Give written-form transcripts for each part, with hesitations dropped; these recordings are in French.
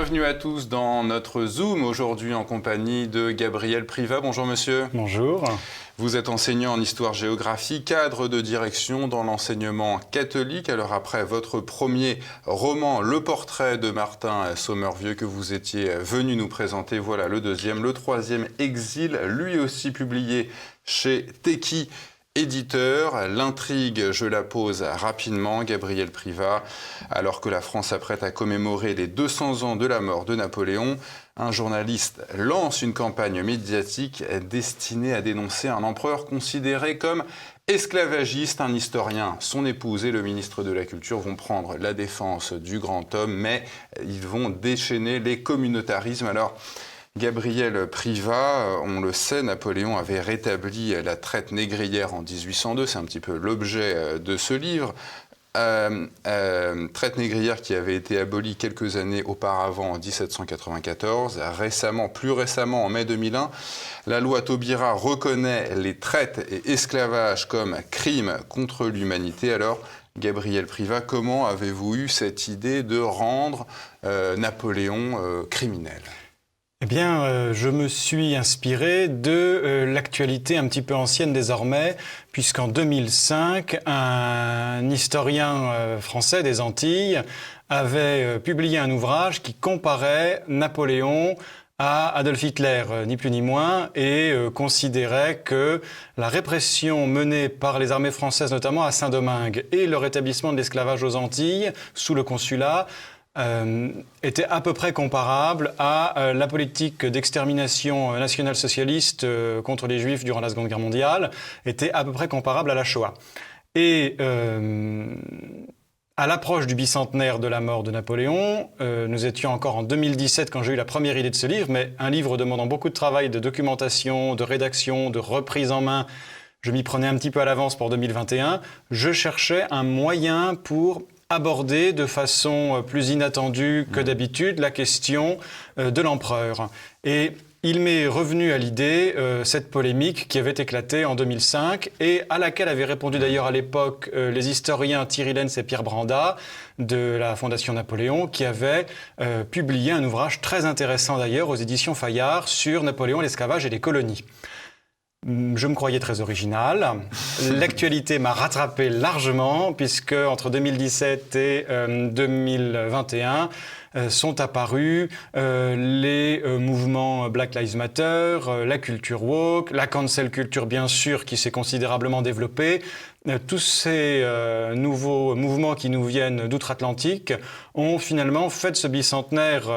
Bienvenue à tous dans notre Zoom, aujourd'hui en compagnie de Gabriel Privat. Bonjour monsieur. Bonjour. Vous êtes enseignant en histoire-géographie, cadre de direction dans l'enseignement catholique. Alors après votre premier roman, Le portrait de Martin Sommervieux, que vous étiez venu nous présenter, voilà le deuxième. Le troisième, Exil, lui aussi publié chez Tekkie éditeur. L'intrigue, je la pose rapidement, Gabriel Privat. Alors que la France s'apprête à commémorer les 200 ans de la mort de Napoléon, un journaliste lance une campagne médiatique destinée à dénoncer un empereur considéré comme esclavagiste. Un historien, son épouse et le ministre de la Culture vont prendre la défense du grand homme, mais ils vont déchaîner les communautarismes. Alors, Gabriel Privat, on le sait, Napoléon avait rétabli la traite négrière en 1802, c'est un petit peu l'objet de ce livre. Traite négrière qui avait été abolie quelques années auparavant en 1794. Plus récemment, en mai 2001, la loi Taubira reconnaît les traites et esclavages comme crimes contre l'humanité. Alors, Gabriel Privat, comment avez-vous eu cette idée de rendre Napoléon criminel ? Eh bien, je me suis inspiré de l'actualité un petit peu ancienne désormais, puisqu'en 2005, un historien français des Antilles avait publié un ouvrage qui comparait Napoléon à Adolf Hitler, ni plus ni moins, et considérait que la répression menée par les armées françaises, notamment à Saint-Domingue, et le rétablissement de l'esclavage aux Antilles, sous le consulat, était à peu près comparable à la politique d'extermination national-socialiste contre les Juifs durant la Seconde Guerre mondiale, était à peu près comparable à la Shoah. Et à l'approche du bicentenaire de la mort de Napoléon, nous étions encore en 2017 quand j'ai eu la première idée de ce livre, mais un livre demandant beaucoup de travail, de documentation, de rédaction, de reprise en main. Je m'y prenais un petit peu à l'avance pour 2021. Je cherchais un moyen pour aborder de façon plus inattendue que d'habitude la question de l'empereur. Et il m'est revenu à l'idée cette polémique qui avait éclaté en 2005 et à laquelle avaient répondu d'ailleurs à l'époque les historiens Thierry Lenz et Pierre Branda de la Fondation Napoléon qui avaient publié un ouvrage très intéressant d'ailleurs aux éditions Fayard sur Napoléon, l'esclavage et les colonies. Je me croyais très original. L'actualité m'a rattrapé largement puisque entre 2017 et 2021 sont apparus les mouvements Black Lives Matter, la culture woke, la cancel culture bien sûr qui s'est considérablement développée. Tous ces nouveaux mouvements qui nous viennent d'outre-Atlantique ont finalement fait de ce bicentenaire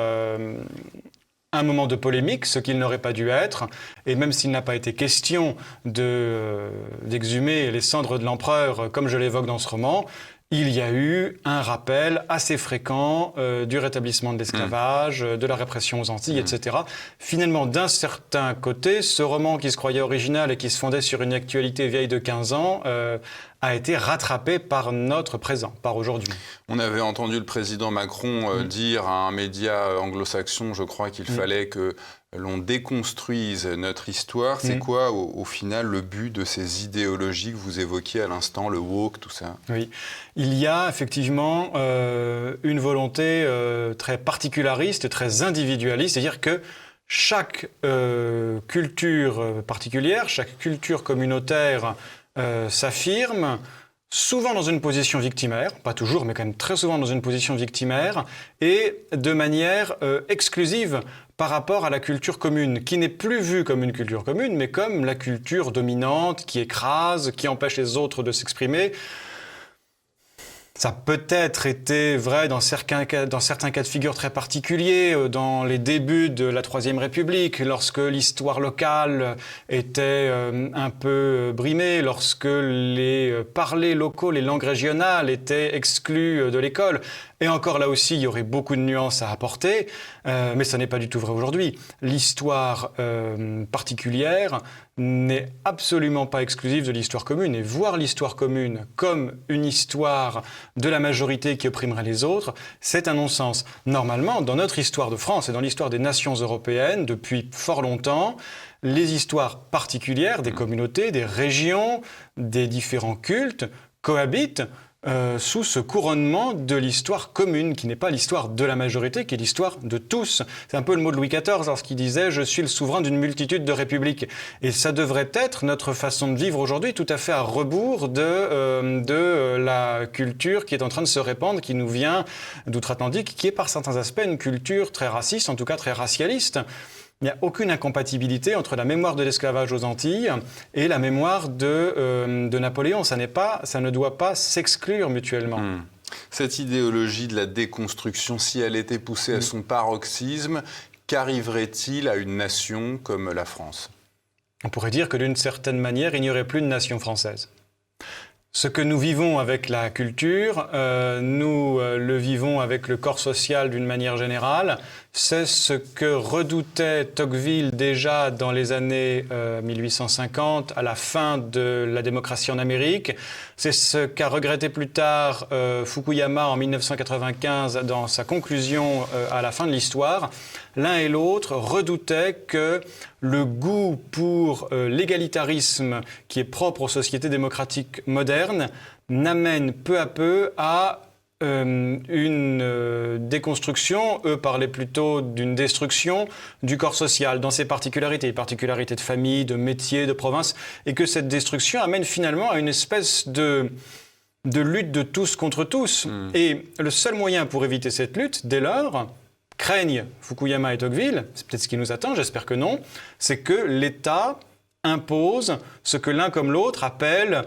un moment de polémique, ce qu'il n'aurait pas dû être, et même s'il n'a pas été question d'exhumer les cendres de l'empereur, comme je l'évoque dans ce roman, il y a eu un rappel assez fréquent du rétablissement de l'esclavage, de la répression aux Antilles, etc. Finalement, d'un certain côté, ce roman qui se croyait original et qui se fondait sur une actualité vieille de 15 ans a été rattrapé par notre présent, par aujourd'hui. On avait entendu le président Macron dire à un média anglo-saxon, je crois, qu'il fallait que l'on déconstruise notre histoire. C'est quoi, au final, le but de ces idéologies que vous évoquiez à l'instant, le woke, tout ça ? Oui, il y a effectivement une volonté très particulariste, très individualiste, c'est-à-dire que chaque culture particulière, chaque culture communautaire s'affirme, souvent dans une position victimaire, pas toujours, mais quand même très souvent dans une position victimaire, et de manière exclusive par rapport à la culture commune, qui n'est plus vue comme une culture commune, mais comme la culture dominante, qui écrase, qui empêche les autres de s'exprimer. Ça a peut-être été vrai dans certains cas de figure très particuliers, dans les débuts de la Troisième République, lorsque l'histoire locale était un peu brimée, lorsque les parlers locaux, les langues régionales étaient exclues de l'école. Et encore là aussi, il y aurait beaucoup de nuances à apporter, mais ce n'est pas du tout vrai aujourd'hui. L'histoire particulière n'est absolument pas exclusive de l'histoire commune. Et voir l'histoire commune comme une histoire de la majorité qui opprimerait les autres, c'est un non-sens. Normalement, dans notre histoire de France et dans l'histoire des nations européennes, depuis fort longtemps, les histoires particulières des communautés, des régions, des différents cultes cohabitent sous ce couronnement de l'histoire commune, qui n'est pas l'histoire de la majorité, qui est l'histoire de tous. C'est un peu le mot de Louis XIV lorsqu'il disait « Je suis le souverain d'une multitude de républiques ». Et ça devrait être notre façon de vivre aujourd'hui, tout à fait à rebours de la culture qui est en train de se répandre, qui nous vient d'outre-Atlantique, qui est par certains aspects une culture très raciste, en tout cas très racialiste. Il n'y a aucune incompatibilité entre la mémoire de l'esclavage aux Antilles et la mémoire de Napoléon. Ça ne doit pas s'exclure mutuellement. Cette idéologie de la déconstruction, si elle était poussée à son paroxysme, qu'arriverait-il à une nation comme la France ? On pourrait dire que d'une certaine manière, il n'y aurait plus de nation française. Ce que nous vivons avec la culture, nous le vivons avec le corps social d'une manière générale. C'est ce que redoutait Tocqueville déjà dans les années 1850, à la fin de la démocratie en Amérique. C'est ce qu'a regretté plus tard Fukuyama en 1995 dans sa conclusion à la fin de l'histoire. L'un et l'autre redoutaient que le goût pour l'égalitarisme qui est propre aux sociétés démocratiques modernes n'amène peu à peu à une déconstruction. Eux parlaient plutôt d'une destruction du corps social dans ses particularités, les particularités de famille, de métier, de province, et que cette destruction amène finalement à une espèce de lutte de tous contre tous. Et le seul moyen pour éviter cette lutte, dès lors, craignent Fukuyama et Tocqueville, c'est peut-être ce qui nous attend, j'espère que non, c'est que l'État impose ce que l'un comme l'autre appelle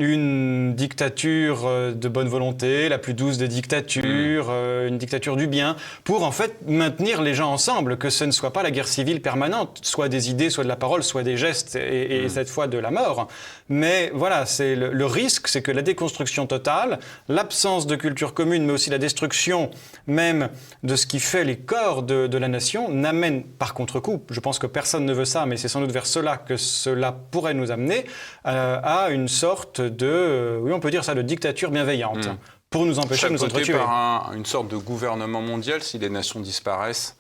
une dictature de bonne volonté, la plus douce des dictatures, une dictature du bien, pour en fait maintenir les gens ensemble, que ce ne soit pas la guerre civile permanente, soit des idées, soit de la parole, soit des gestes, et cette fois de la mort. Mais voilà, c'est le risque, c'est que la déconstruction totale, l'absence de culture commune, mais aussi la destruction même de ce qui fait les corps de la nation, n'amène par contre-coup, je pense que personne ne veut ça, mais c'est sans doute vers cela que cela pourrait nous amener, à une sorte oui, on peut dire ça, de dictature bienveillante, pour nous empêcher de nous entretuer. Par une sorte de gouvernement mondial si les nations disparaissent?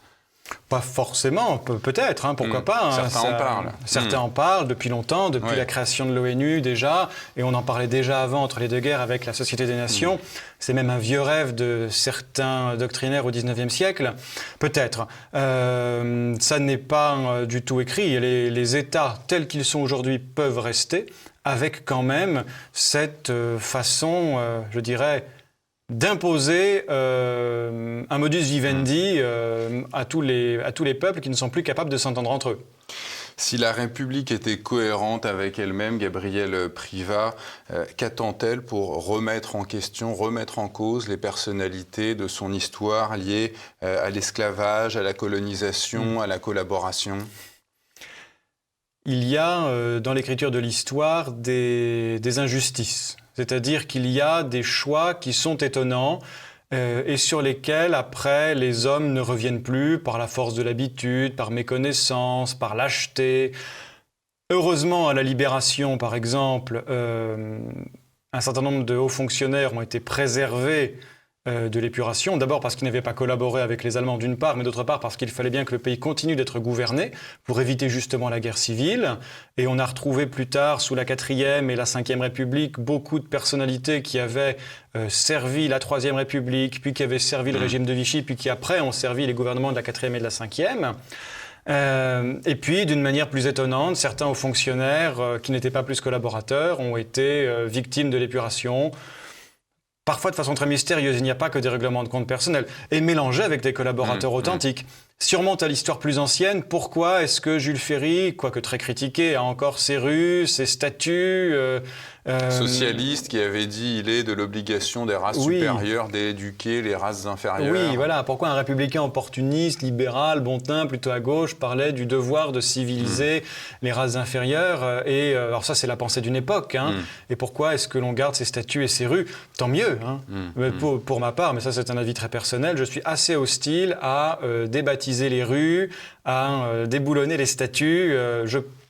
Pas forcément, peut-être, pourquoi pas. Certains en parlent. Certains en parlent depuis longtemps, depuis la création de l'ONU déjà, et on en parlait déjà avant entre les deux guerres avec la Société des Nations. C'est même un vieux rêve de certains doctrinaires au XIXe siècle. Peut-être. Ça n'est pas du tout écrit. Les États tels qu'ils sont aujourd'hui peuvent rester, avec quand même cette façon, je dirais, d'imposer un modus vivendi à tous les peuples qui ne sont plus capables de s'entendre entre eux. Si la République était cohérente avec elle-même, Gabrielle Privat, qu'attend-elle pour remettre en question, remettre en cause les personnalités de son histoire liées à l'esclavage, à la colonisation, à la collaboration ? Il y a dans l'écriture de l'histoire des injustices. C'est-à-dire qu'il y a des choix qui sont étonnants et sur lesquels, après, les hommes ne reviennent plus par la force de l'habitude, par méconnaissance, par lâcheté. Heureusement, à la Libération, par exemple, un certain nombre de hauts fonctionnaires ont été préservés de l'épuration. D'abord parce qu'ils n'avaient pas collaboré avec les Allemands d'une part, mais d'autre part parce qu'il fallait bien que le pays continue d'être gouverné pour éviter justement la guerre civile. Et on a retrouvé plus tard, sous la 4e et la 5e République, beaucoup de personnalités qui avaient servi la 3e République, puis qui avaient servi le régime de Vichy, puis qui après ont servi les gouvernements de la 4e et de la 5e. Et puis, d'une manière plus étonnante, certains hauts fonctionnaires qui n'étaient pas plus collaborateurs ont été victimes de l'épuration. Parfois de façon très mystérieuse, il n'y a pas que des règlements de compte personnels, et mélangés avec des collaborateurs authentiques. Si on remonte à l'histoire plus ancienne, pourquoi est-ce que Jules Ferry, quoique très critiqué, a encore ses rues, ses statuts socialiste qui avait dit il est de l'obligation des races supérieures d'éduquer les races inférieures. Oui, voilà. Pourquoi un républicain opportuniste, libéral, bontin, plutôt à gauche, parlait du devoir de civiliser les races inférieures alors ça, c'est la pensée d'une époque. Et pourquoi est-ce que l'on garde ces statuts et ces rues? Tant mieux. Mais pour ma part, mais ça c'est un avis très personnel, je suis assez hostile à débaptiser les rues, à déboulonner les statuts,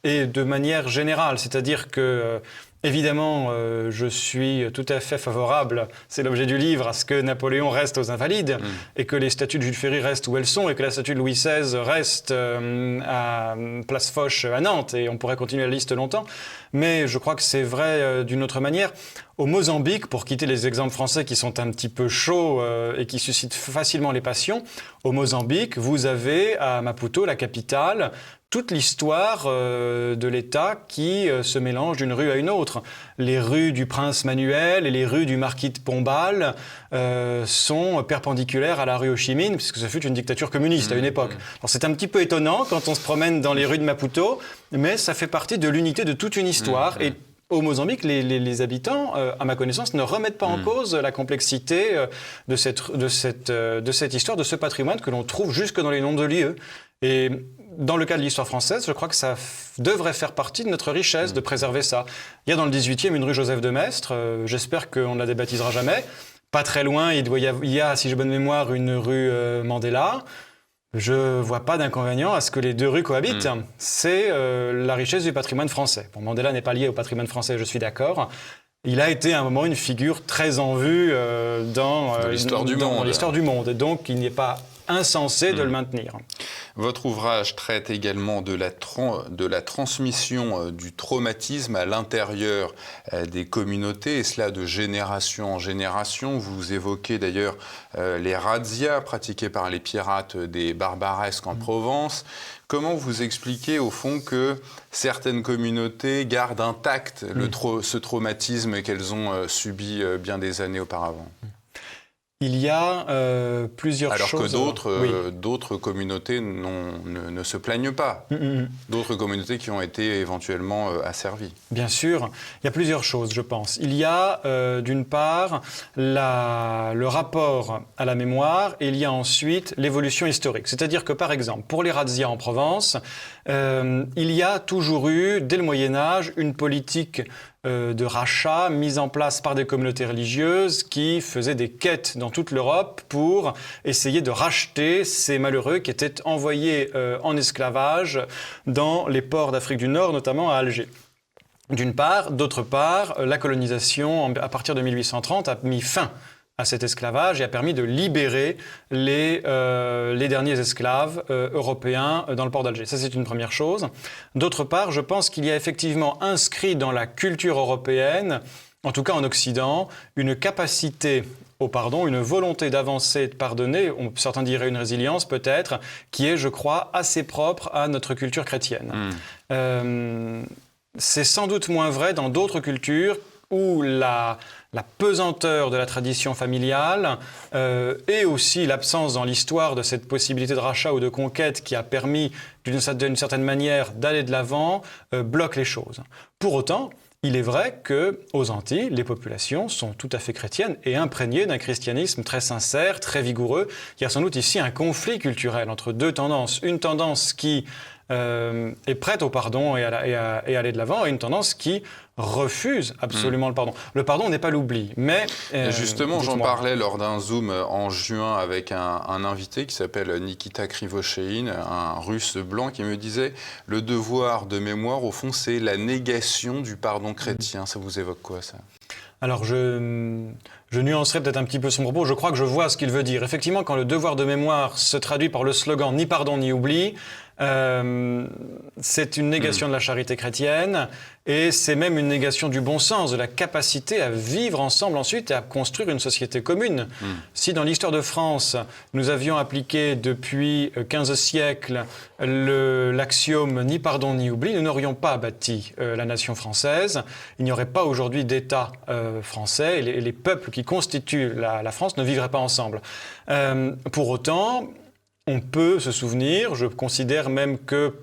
et de manière générale. C'est-à-dire que Évidemment, je suis tout à fait favorable, c'est l'objet du livre, à ce que Napoléon reste aux Invalides et que les statues de Jules Ferry restent où elles sont et que la statue de Louis XVI reste à Place Foch à Nantes, et on pourrait continuer la liste longtemps. Mais je crois que c'est vrai d'une autre manière. Au Mozambique, pour quitter les exemples français qui sont un petit peu chauds et qui suscitent facilement les passions, au Mozambique, vous avez à Maputo, la capitale, toute l'histoire de l'État qui se mélange d'une rue à une autre. Les rues du Prince Manuel et les rues du Marquis de Pombal sont perpendiculaires à la rue Ho Chi Minh, puisque ce fut une dictature communiste à une époque. Alors c'est un petit peu étonnant quand on se promène dans les rues de Maputo, mais ça fait partie de l'unité de toute une histoire. Et au Mozambique, les habitants, à ma connaissance, ne remettent pas en cause la complexité de cette histoire, de ce patrimoine que l'on trouve jusque dans les noms de lieux. Et dans le cas de l'histoire française, je crois que ça devrait faire partie de notre richesse de préserver ça. Il y a dans le 18e une rue Joseph de Maistre, j'espère qu'on ne la débaptisera jamais. Pas très loin, il y a, si j'ai bonne mémoire, une rue Mandela. Je ne vois pas d'inconvénient à ce que les deux rues cohabitent. C'est la richesse du patrimoine français. Bon, Mandela n'est pas lié au patrimoine français, je suis d'accord. Il a été à un moment une figure très en vue dans l'histoire du monde. Et donc, il n'est pas insensé de le maintenir. Votre ouvrage traite également de la transmission du traumatisme à l'intérieur des communautés, et cela de génération en génération. Vous évoquez d'ailleurs les razzias pratiquées par les pirates des Barbaresques en Provence. Comment vous expliquez au fond que certaines communautés gardent intact ce traumatisme qu'elles ont subi bien des années auparavant ? Il y a plusieurs choses... Alors que d'autres communautés ne se plaignent pas. D'autres communautés qui ont été éventuellement asservies. Bien sûr. Il y a plusieurs choses, je pense. Il y a d'une part le rapport à la mémoire, et il y a ensuite l'évolution historique. C'est-à-dire que, par exemple, pour les razzias en Provence, il y a toujours eu, dès le Moyen-Âge, une politique de rachat mise en place par des communautés religieuses qui faisaient des quêtes dans toute l'Europe pour essayer de racheter ces malheureux qui étaient envoyés en esclavage dans les ports d'Afrique du Nord, notamment à Alger. D'une part. D'autre part, la colonisation, à partir de 1830, a mis fin à cet esclavage et a permis de libérer les derniers esclaves européens dans le port d'Alger. Ça, c'est une première chose. D'autre part, je pense qu'il y a effectivement inscrit dans la culture européenne, en tout cas en Occident, une capacité au pardon, une volonté d'avancer et de pardonner, certains diraient une résilience peut-être, qui est, je crois, assez propre à notre culture chrétienne. C'est sans doute moins vrai dans d'autres cultures où la pesanteur de la tradition familiale et aussi l'absence dans l'histoire de cette possibilité de rachat ou de conquête qui a permis d'une certaine manière d'aller de l'avant bloque les choses. Pour autant, il est vrai qu'aux Antilles, les populations sont tout à fait chrétiennes et imprégnées d'un christianisme très sincère, très vigoureux. Il y a sans doute ici un conflit culturel entre deux tendances. Une tendance qui est prête au pardon et à aller de l'avant, et une tendance qui refuse absolument le pardon. Le pardon n'est pas l'oubli, mais... justement, j'en parlais lors d'un Zoom en juin avec un invité qui s'appelle Nikita Krivoshein, un Russe blanc, qui me disait « Le devoir de mémoire, au fond, c'est la négation du pardon chrétien ». Ça vous évoque quoi, ça ? Alors, je nuancerai peut-être un petit peu son propos. Je crois que je vois ce qu'il veut dire. Effectivement, quand le devoir de mémoire se traduit par le slogan « Ni pardon, ni oubli », c'est une négation de la charité chrétienne et c'est même une négation du bon sens, de la capacité à vivre ensemble ensuite et à construire une société commune. Si dans l'histoire de France, nous avions appliqué depuis 15 siècles l'axiome « ni pardon ni oubli », nous n'aurions pas bâti la nation française. Il n'y aurait pas aujourd'hui d'État français et les peuples qui constituent la France ne vivraient pas ensemble. Pour autant, on peut se souvenir, je considère même que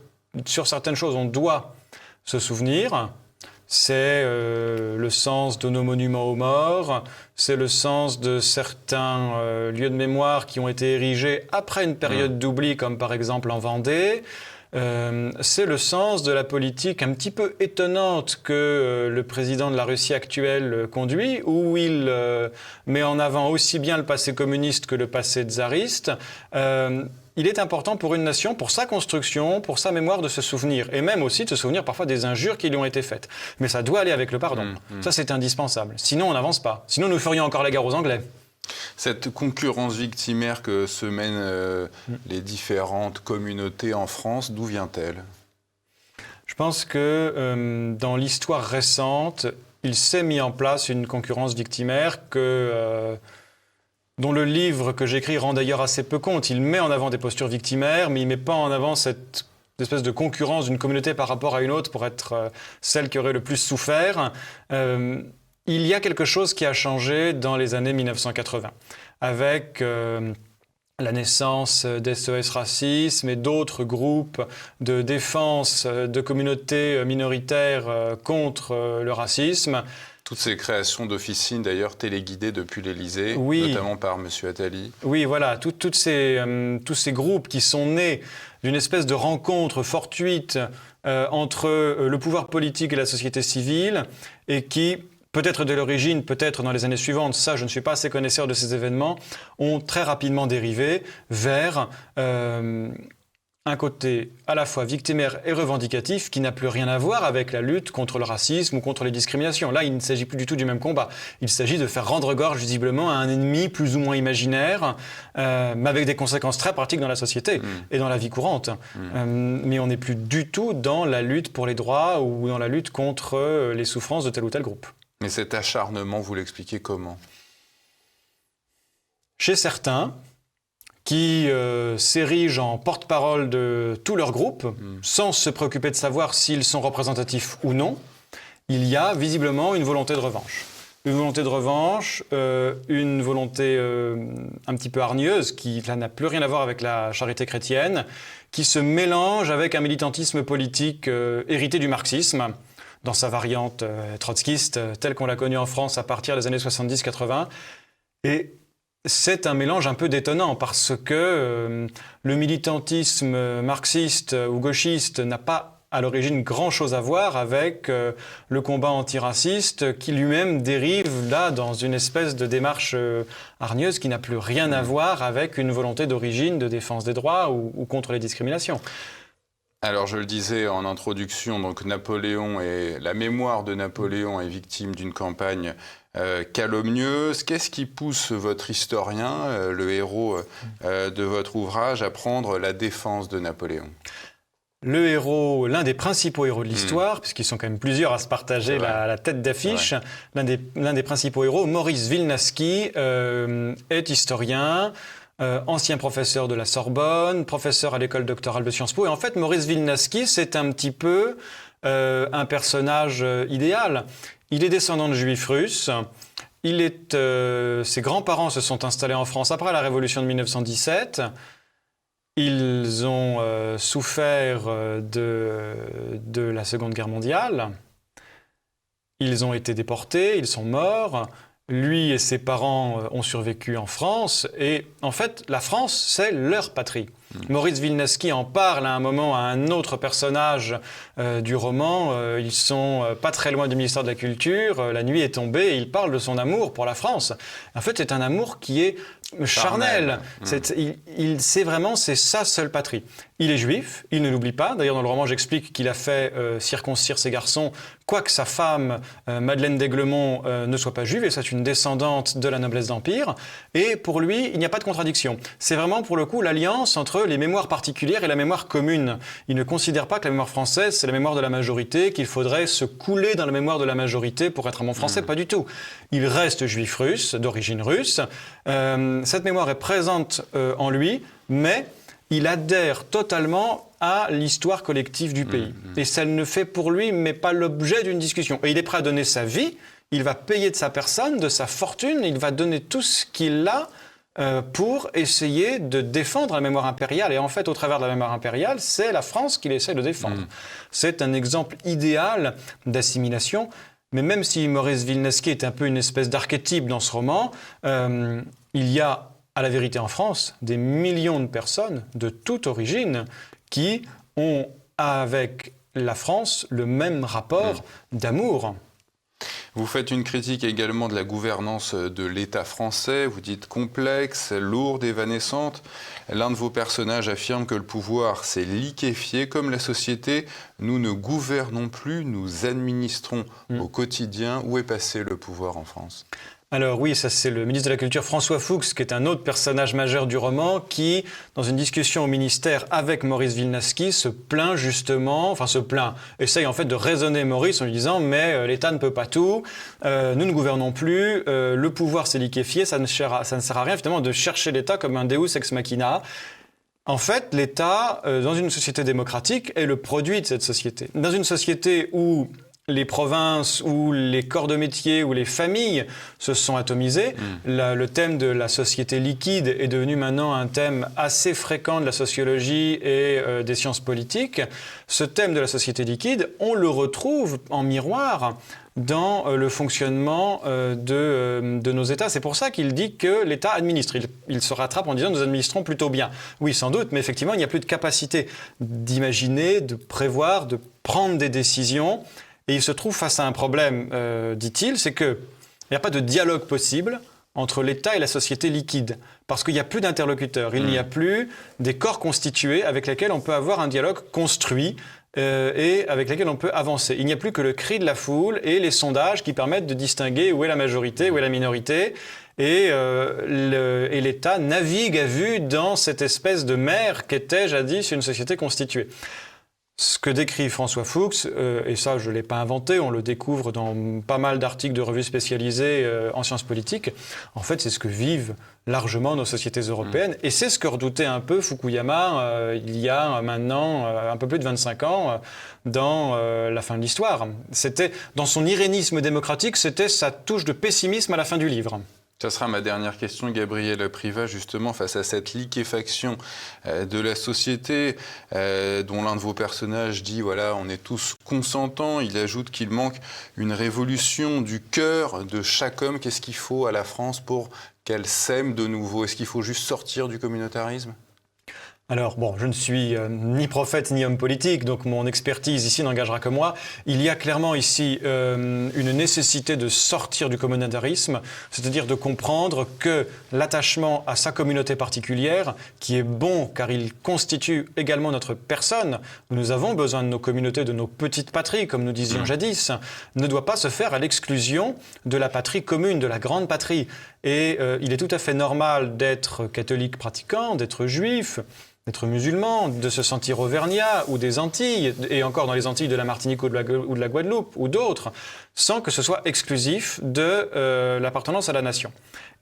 sur certaines choses on doit se souvenir, c'est le sens de nos monuments aux morts, c'est le sens de certains lieux de mémoire qui ont été érigés après une période d'oubli, comme par exemple en Vendée. C'est le sens de la politique un petit peu étonnante que le président de la Russie actuelle conduit, où il met en avant aussi bien le passé communiste que le passé tsariste. il est important pour une nation, pour sa construction, pour sa mémoire de se souvenir, et même aussi de se souvenir parfois des injures qui lui ont été faites. Mais ça doit aller avec le pardon. Ça, c'est indispensable. Sinon, on n'avance pas. Sinon, nous ferions encore la guerre aux Anglais. Cette concurrence victimaire que se mènent les différentes communautés en France, d'où vient-elle ? Je pense que dans l'histoire récente, il s'est mis en place une concurrence victimaire dont le livre que j'écris rend d'ailleurs assez peu compte. Il met en avant des postures victimaires, mais il ne met pas en avant cette espèce de concurrence d'une communauté par rapport à une autre pour être celle qui aurait le plus souffert. Il y a quelque chose qui a changé dans les années 1980, avec la naissance d'SOS Racisme et d'autres groupes de défense de communautés minoritaires contre le racisme. Toutes ces créations d'officines, d'ailleurs, téléguidées depuis l'Élysée, oui, notamment par M. Attali. Oui, voilà, tous ces groupes qui sont nés d'une espèce de rencontre fortuite entre le pouvoir politique et la société civile et qui, peut-être de l'origine, peut-être dans les années suivantes, ça je ne suis pas assez connaisseur de ces événements, ont très rapidement dérivé vers un côté à la fois victimaire et revendicatif qui n'a plus rien à voir avec la lutte contre le racisme ou contre les discriminations. Là, il ne s'agit plus du tout du même combat. Il s'agit de faire rendre gorge visiblement à un ennemi plus ou moins imaginaire, mais avec des conséquences très pratiques dans la société et dans la vie courante. Mais on n'est plus du tout dans la lutte pour les droits ou dans la lutte contre les souffrances de tel ou tel groupe. Mais cet acharnement, vous l'expliquez comment ? Chez certains, qui s'érigent en porte-parole de tout leur groupe, sans se préoccuper de savoir s'ils sont représentatifs ou non, il y a visiblement une volonté de revanche. Une volonté de revanche, une volonté un petit peu hargneuse, qui là, n'a plus rien à voir avec la charité chrétienne, qui se mélange avec un militantisme politique hérité du marxisme, dans sa variante trotskiste, telle qu'on l'a connue en France à partir des années 70-80. Et c'est un mélange un peu détonnant parce que le militantisme marxiste ou gauchiste n'a pas à l'origine grand-chose à voir avec le combat antiraciste qui lui-même dérive là dans une espèce de démarche hargneuse qui n'a plus rien à voir avec une volonté d'origine de défense des droits ou contre les discriminations. Alors, je le disais en introduction, donc la mémoire de Napoléon est victime d'une campagne calomnieuse. Qu'est-ce qui pousse votre historien, le héros de votre ouvrage, à prendre la défense de Napoléon ? Le héros, l'un des principaux héros de l'histoire, puisqu'ils sont quand même plusieurs à se partager la tête d'affiche, l'un des principaux héros, Maurice Wilnaski, est historien, ancien professeur de la Sorbonne, professeur à l'école doctorale de Sciences Po. Et en fait, Maurice Wilnaski, c'est un petit peu un personnage idéal. Il est descendant de juifs russes. Ses grands-parents se sont installés en France après la Révolution de 1917. Ils ont souffert de la Seconde Guerre mondiale. Ils ont été déportés, ils sont morts. Lui et ses parents ont survécu en France. Et en fait, la France, c'est leur patrie. Maurice Wilnaski en parle à un moment à un autre personnage du roman. Ils sont pas très loin du ministère de la Culture. La nuit est tombée et il parle de son amour pour la France. En fait, c'est un amour qui est charnel. C'est sa seule patrie. Il est juif, il ne l'oublie pas. D'ailleurs, dans le roman, j'explique qu'il a fait circoncire ses garçons, quoique sa femme, Madeleine d'Aiglemont, ne soit pas juive, et c'est une descendante de la noblesse d'Empire. Et pour lui, il n'y a pas de contradiction. C'est vraiment, pour le coup, l'alliance entre les mémoires particulières et la mémoire commune. Il ne considère pas que la mémoire française, c'est la mémoire de la majorité, qu'il faudrait se couler dans la mémoire de la majorité pour être un bon français. Pas du tout. Il reste juif russe, d'origine russe. Cette mémoire est présente en lui, mais il adhère totalement à l'histoire collective du pays. Et ça ne fait pour lui, mais pas l'objet d'une discussion. Et il est prêt à donner sa vie, il va payer de sa personne, de sa fortune, il va donner tout ce qu'il a pour essayer de défendre la mémoire impériale. Et en fait, au travers de la mémoire impériale, c'est la France qu'il essaie de défendre. C'est un exemple idéal d'assimilation. Mais même si Maurice Wilnaski est un peu une espèce d'archétype dans ce roman, il y a, à la vérité en France, des millions de personnes de toute origine qui ont avec la France le même rapport d'amour. Vous faites une critique également de la gouvernance de l'État français. Vous dites complexe, lourde, évanescente. L'un de vos personnages affirme que le pouvoir s'est liquéfié comme la société. Nous ne gouvernons plus, nous administrons au quotidien. Où est passé le pouvoir en France ? Alors oui, ça c'est le ministre de la Culture François Fuchs, qui est un autre personnage majeur du roman, qui, dans une discussion au ministère avec Maurice Wilnaski, se essaye en fait de raisonner Maurice en lui disant « mais l'État ne peut pas tout, nous ne gouvernons plus, le pouvoir s'est liquéfié, ça ne sert à rien finalement de chercher l'État comme un deus ex machina ». En fait, l'État, dans une société démocratique, est le produit de cette société. Dans une société où les provinces, où les corps de métier, où les familles se sont atomisées, le thème de la société liquide est devenu maintenant un thème assez fréquent de la sociologie et des sciences politiques. Ce thème de la société liquide, on le retrouve en miroir dans le fonctionnement de nos États. C'est pour ça qu'il dit que l'État administre. Il se rattrape en disant « nous administrons plutôt bien ». Oui, sans doute, mais effectivement, il n'y a plus de capacité d'imaginer, de prévoir, de prendre des décisions. Et il se trouve face à un problème, dit-il, c'est qu'il n'y a pas de dialogue possible entre l'État et la société liquide, parce qu'il n'y a plus d'interlocuteurs, il n'y a plus des corps constitués avec lesquels on peut avoir un dialogue construit et avec lesquels on peut avancer. Il n'y a plus que le cri de la foule et les sondages qui permettent de distinguer où est la majorité, où est la minorité. Et l'État navigue à vue dans cette espèce de mer qu'était jadis une société constituée. Ce que décrit François Fuchs, et ça je ne l'ai pas inventé, on le découvre dans pas mal d'articles de revues spécialisées en sciences politiques, en fait c'est ce que vivent largement nos sociétés européennes, et c'est ce que redoutait un peu Fukuyama il y a maintenant un peu plus de 25 ans dans la fin de l'histoire. C'était, dans son irénisme démocratique, c'était sa touche de pessimisme à la fin du livre. Ça sera ma dernière question, Gabriel Privat, justement, face à cette liquéfaction de la société, dont l'un de vos personnages dit, voilà, on est tous consentants. Il ajoute qu'il manque une révolution du cœur de chaque homme. Qu'est-ce qu'il faut à la France pour qu'elle sème de nouveau ? Est-ce qu'il faut juste sortir du communautarisme ? Alors, bon, je ne suis ni prophète ni homme politique, donc mon expertise ici n'engagera que moi. Il y a clairement ici une nécessité de sortir du communautarisme, c'est-à-dire de comprendre que l'attachement à sa communauté particulière, qui est bon car il constitue également notre personne, nous avons besoin de nos communautés, de nos petites patries, comme nous disions jadis, ne doit pas se faire à l'exclusion de la patrie commune, de la grande patrie. Et il est tout à fait normal d'être catholique pratiquant, d'être juif, d'être musulman, de se sentir auvergnat ou des Antilles, et encore dans les Antilles de la Martinique ou de la Guadeloupe ou d'autres, sans que ce soit exclusif de l'appartenance à la nation.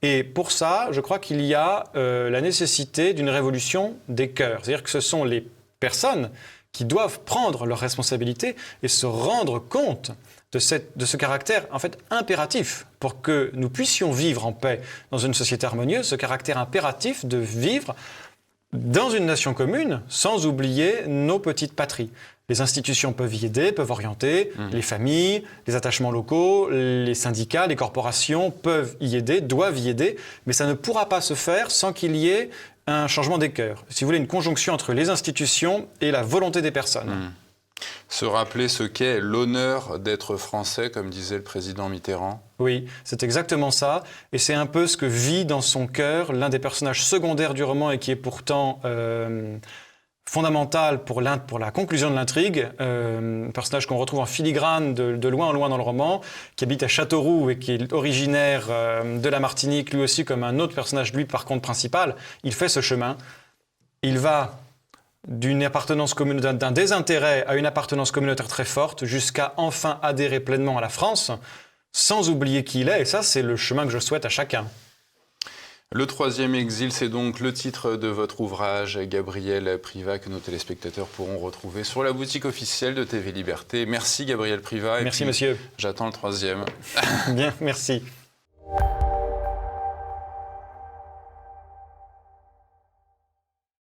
Et pour ça, je crois qu'il y a la nécessité d'une révolution des cœurs. C'est-à-dire que ce sont les personnes qui doivent prendre leurs responsabilités et se rendre compte de ce caractère en fait impératif pour que nous puissions vivre en paix dans une société harmonieuse, ce caractère impératif de vivre dans une nation commune, sans oublier nos petites patries. Les institutions peuvent y aider, peuvent orienter, les familles, les attachements locaux, les syndicats, les corporations peuvent y aider, doivent y aider, mais ça ne pourra pas se faire sans qu'il y ait un changement des cœurs. Si vous voulez, une conjonction entre les institutions et la volonté des personnes. Se rappeler ce qu'est l'honneur d'être français, comme disait le président Mitterrand. Oui, c'est exactement ça. Et c'est un peu ce que vit dans son cœur l'un des personnages secondaires du roman et qui est pourtant fondamental pour la conclusion de l'intrigue. Un personnage qu'on retrouve en filigrane de loin en loin dans le roman, qui habite à Châteauroux et qui est originaire de la Martinique, lui aussi comme un autre personnage, lui par contre principal. Il fait ce chemin. Il va d'un désintérêt à une appartenance communautaire très forte, jusqu'à enfin adhérer pleinement à la France, sans oublier qui il est. Et ça, c'est le chemin que je souhaite à chacun. Le troisième exil, c'est donc le titre de votre ouvrage, Gabriel Privat, que nos téléspectateurs pourront retrouver sur la boutique officielle de TV Liberté. Merci Gabriel Privat. Merci monsieur. J'attends le troisième. Bien, merci.